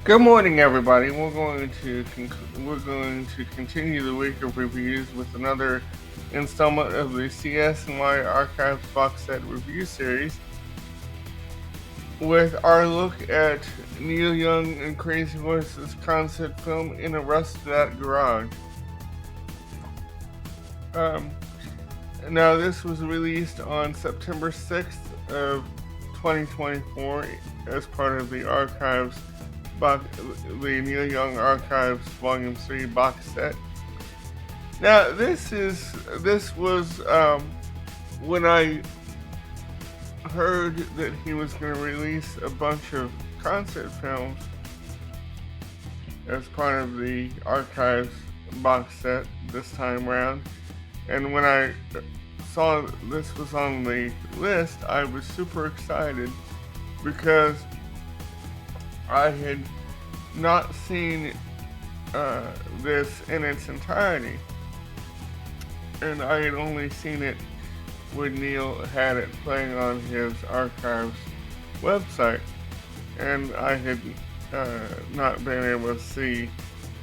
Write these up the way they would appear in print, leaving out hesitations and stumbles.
Good morning, everybody. We're going to continue the week of reviews with another installment of the CS&Y Archives box set review series, with our look at Neil Young and Crazy Horse's concept film In a Rusted Out Garage. Um, Now, this was released on September 6th of 2024 as part of the the Neil Young Archives Volume 3 box set. Now, this was when I heard that he was going to release a bunch of concert films as part of the Archives box set this time around. And when I saw this was on the list, I was super excited because I had not seen this in its entirety, and I had only seen it when Neil had it playing on his Archives website, and I had not been able to see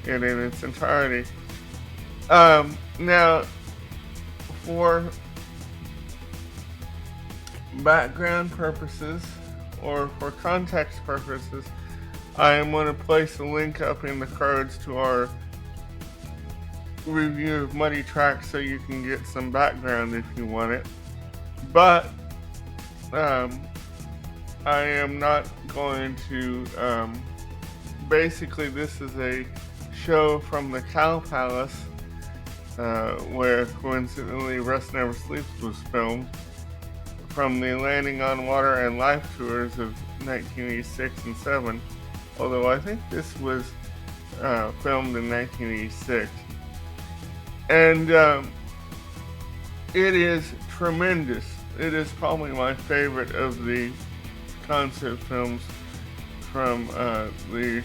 it in its entirety. Now, for background purposes or for context purposes, I am going to place a link up in the cards to our review of Muddy Tracks so you can get some background if you want it. But I am not going to. Basically, this is a show from the Cow Palace where coincidentally Rust Never Sleeps was filmed, from the Landing on Water and Life tours of 1986 and 7, although I think this was filmed in 1986. And it is tremendous. It is probably my favorite of the concept films from the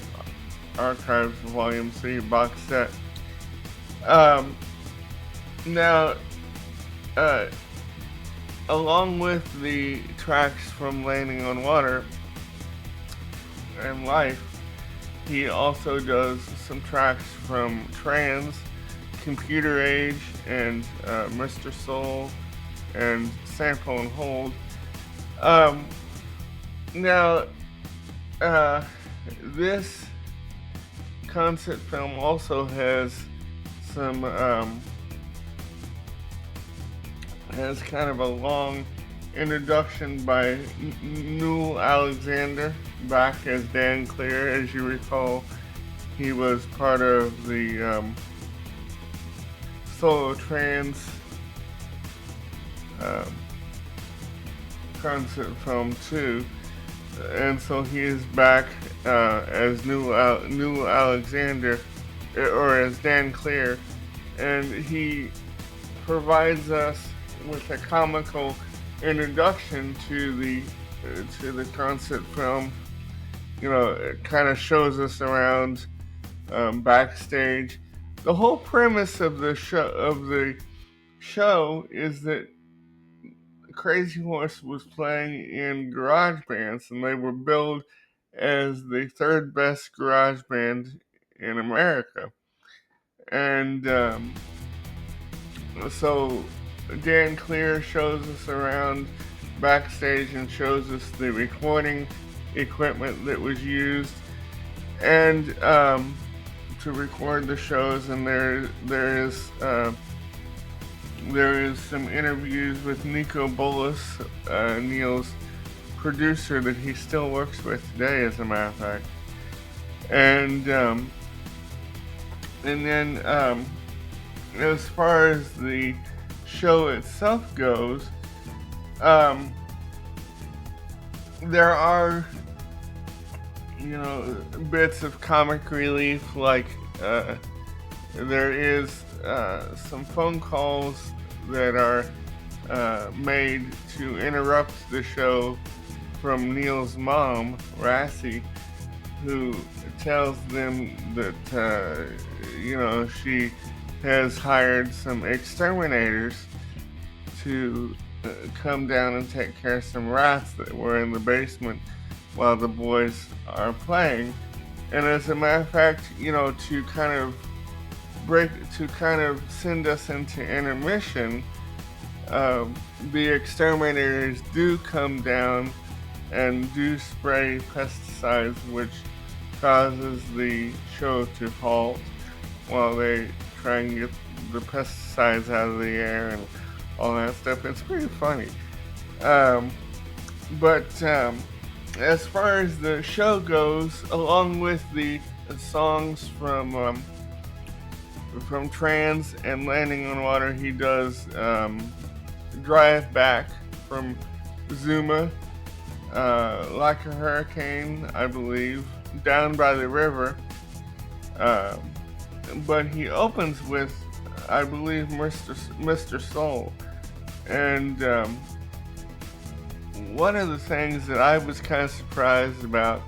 Archives Volume 3 box set. Now, along with the tracks from Landing on Water and Life, he also does some tracks from Trans, Computer Age, and Mr. Soul, and Sample and Hold. Now, this concept film also has some has kind of a long introduction by Newell Alexander, back as Dan Clear. As you recall, he was part of the Solo Trans concept film too, and so he is back as Newell Alexander, or as Dan Clear, and he provides us with a comical introduction to the concept film. You know, it kind of shows us around backstage. The whole premise of the show is that Crazy Horse was playing in garage bands, and they were billed as the third best garage band in America. And so Dan Clear shows us around backstage and shows us the recording equipment that was used, and to record the shows. And there is some interviews with Nico Bolas, Neil's producer that he still works with today, as a matter of fact. And then as far as the show itself goes, there are, bits of comic relief, like there is some phone calls that are made to interrupt the show from Neil's mom, Rassie, who tells them that she has hired some exterminators to come down and take care of some rats that were in the basement while the boys are playing. And as a matter of fact, to kind of send us into intermission, the exterminators do come down and do spray pesticides, which causes the show to halt while they try and get the pesticides out of the air and all that stuff. It's pretty funny. Um, but as far as the show goes, along with the songs from Trans and Landing on Water, he does Drive Back from Zuma, Like a Hurricane, I believe, Down by the River. Um, but he opens with, I believe, Mr. Soul. And one of the things that I was kind of surprised about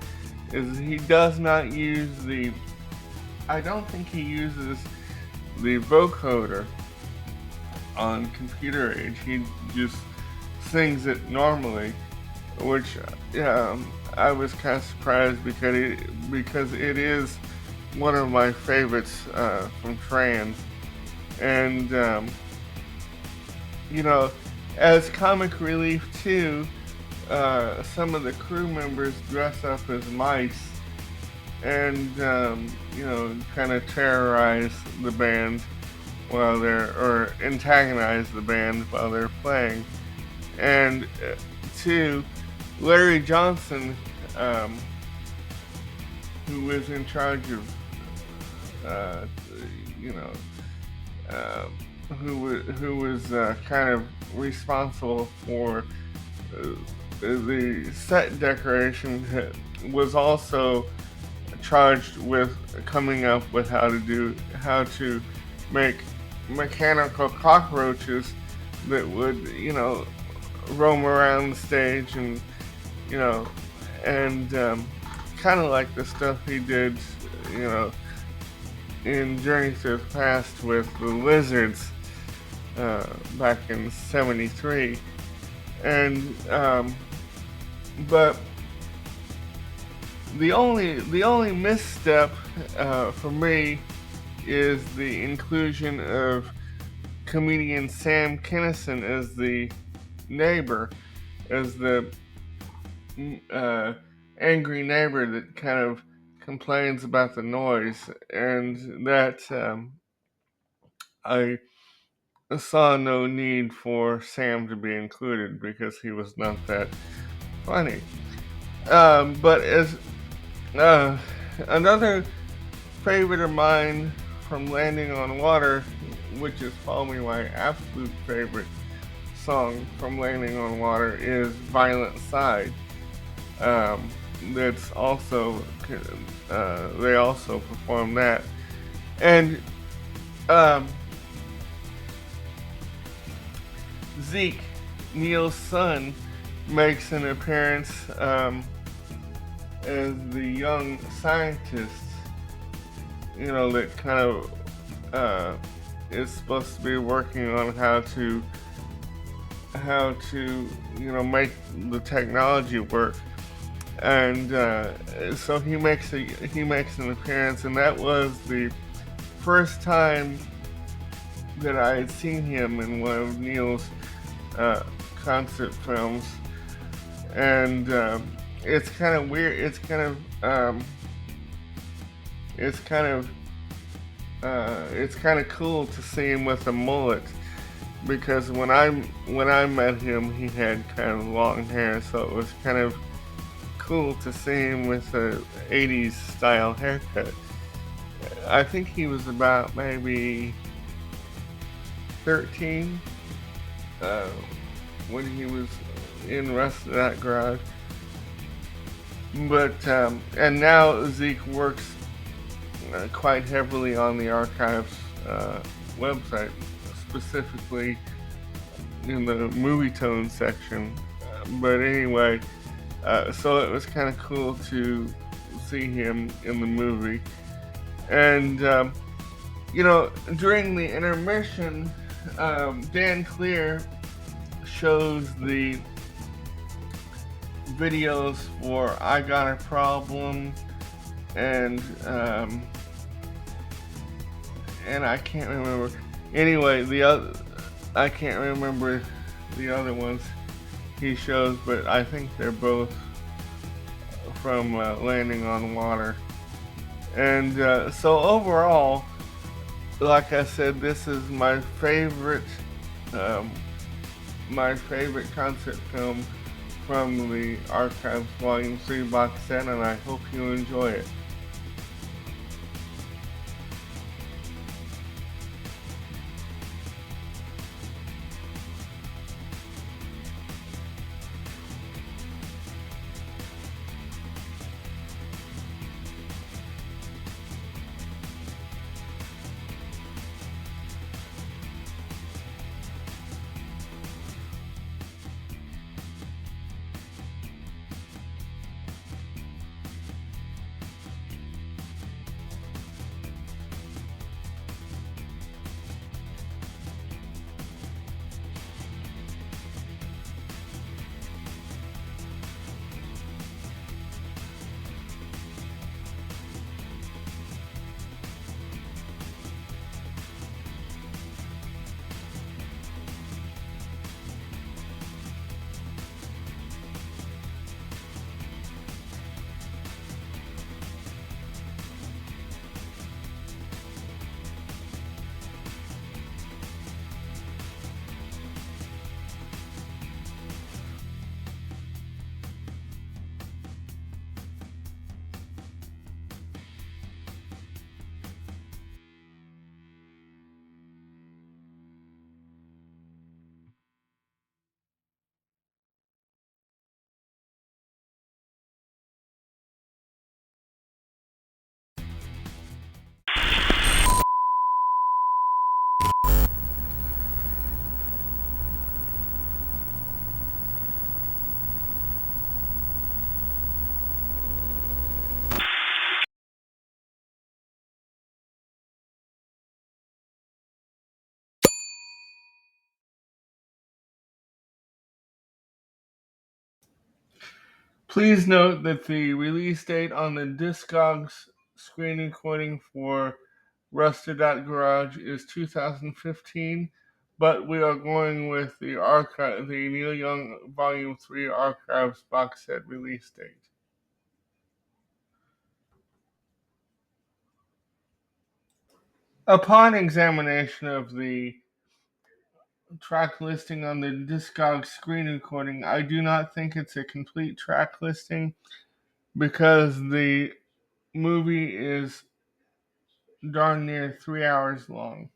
is he does not use I don't think he uses the vocoder on Computer Age. He just sings it normally, which I was kind of surprised because it is one of my favorites from Trans. And as comic relief too, some of the crew members dress up as mice and kind of terrorize the band or antagonize the band while they're playing. And two, Larry Johnson, who was in charge of who was kind of responsible for the set decoration, was also charged with coming up with how to make mechanical cockroaches that would roam around the stage and kind of like the stuff he did in Journey to the Past with the lizards back in '73. And but the only misstep for me is the inclusion of comedian Sam Kinison as the neighbor, as the angry neighbor that kind of complains about the noise, and that I saw no need for Sam to be included because he was not that funny. But as another favorite of mine from Landing on Water, which is probably my absolute favorite song from Landing on Water, is Violent Side. That's also they also perform that, and Zeke, Neil's son, makes an appearance as the young scientist, that kind of is supposed to be working on how to make the technology work. And so he makes an appearance, and that was the first time that I had seen him in one of Neil's concert films. And it's kind of weird. It's kind of cool to see him with a mullet, because when I met him, he had kind of long hair, so it was kind of cool to see him with a 80s style haircut. I think he was about maybe 13 when he was in Rest of That Garage. But and now Zeke works quite heavily on the Archives website, specifically in the movie tone section. But anyway, so it was kind of cool to see him in the movie. And during the intermission, Dan Clear shows the videos for I Got a Problem, and and I can't remember. Anyway, the other I can't remember the other ones he shows, but I think they're both from Landing on Water. And so overall, like I said, this is um, my favorite concept film from the Archives Volume 3 box set, and I hope you enjoy it. Please note that the release date on the Discogs screen recording for Rusted.Garage is 2015, but we are going with the Neil Young Volume 3 Archives box set release date. Upon examination of the track listing on the Discogs screen recording, I do not think it's a complete track listing because the movie is darn near 3 hours long.